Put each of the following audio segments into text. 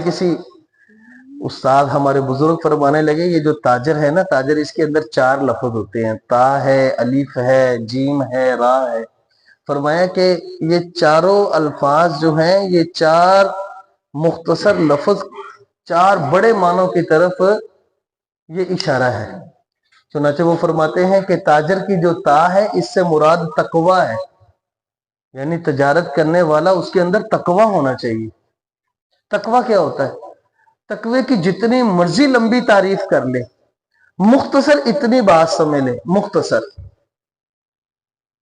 کسی استاد ہمارے بزرگ فرمانے لگے یہ جو تاجر ہے نا، تاجر اس کے اندر 4 لفظ ہوتے ہیں، تا ہے، الف ہے، جیم ہے، را ہے۔ فرمایا کہ یہ چاروں الفاظ جو ہیں یہ 4 مختصر لفظ 4 بڑے معنوں کی طرف یہ اشارہ ہے۔ چنانچہ وہ فرماتے ہیں کہ تاجر کی جو تا ہے اس سے مراد تقوی ہے، یعنی تجارت کرنے والا اس کے اندر تقوی ہونا چاہیے۔ تقوی کیا ہوتا ہے؟ تقوی کی جتنی مرضی لمبی تعریف کر لے، مختصر اتنی بات سمجھ لے،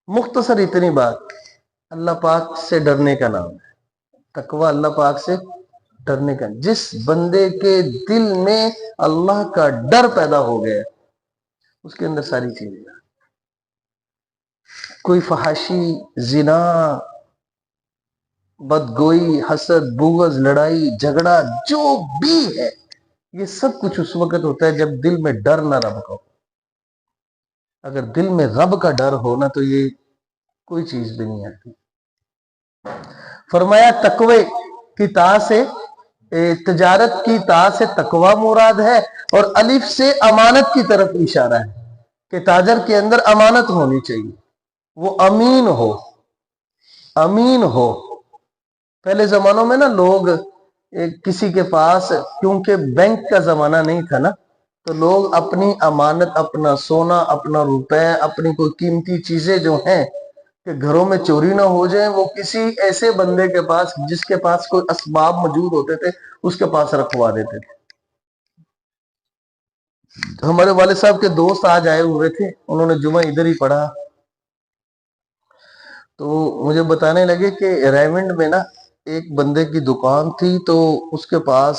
مختصر اتنی بات، اللہ پاک سے ڈرنے کا نام ہے تقوی۔ اللہ پاک سے ڈرنے کا، جس بندے کے دل میں اللہ کا ڈر پیدا ہو گیا اس کے اندر ساری چیزیں، کوئی فحاشی، زنا، بدگوئی، حسد، بغض، لڑائی، جھگڑا جو بھی ہے یہ سب کچھ اس وقت ہوتا ہے جب دل میں ڈر نہ رب کا ہو۔ اگر دل میں رب کا ڈر ہو نا تو یہ کوئی چیز بھی نہیں آتی۔ فرمایا تقوی کی تا سے، تجارت کی تا سے تقوی مراد ہے، اور الف سے امانت کی طرف اشارہ ہے کہ تاجر کے اندر امانت ہونی چاہیے، وہ امین ہو۔ پہلے زمانوں میں نا لوگ کسی کے پاس، کیونکہ بینک کا زمانہ نہیں تھا نا، تو لوگ اپنی امانت، اپنا سونا، اپنا روپے، اپنی کوئی قیمتی چیزیں جو ہیں کہ گھروں میں چوری نہ ہو جائیں، وہ کسی ایسے بندے کے پاس جس کے پاس کوئی اسباب موجود ہوتے تھے اس کے پاس رکھوا دیتے تھے۔ ہمارے والد صاحب کے دوست آج آئے ہوئے تھے، انہوں نے جمعہ ادھر ہی پڑھا، تو مجھے بتانے لگے کہ ریمنڈ میں نا ایک بندے کی دکان تھی، تو اس کے پاس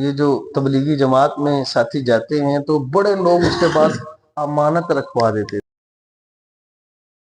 یہ جو تبلیغی جماعت میں ساتھی جاتے ہیں تو بڑے لوگ اس کے پاس امانت رکھوا دیتے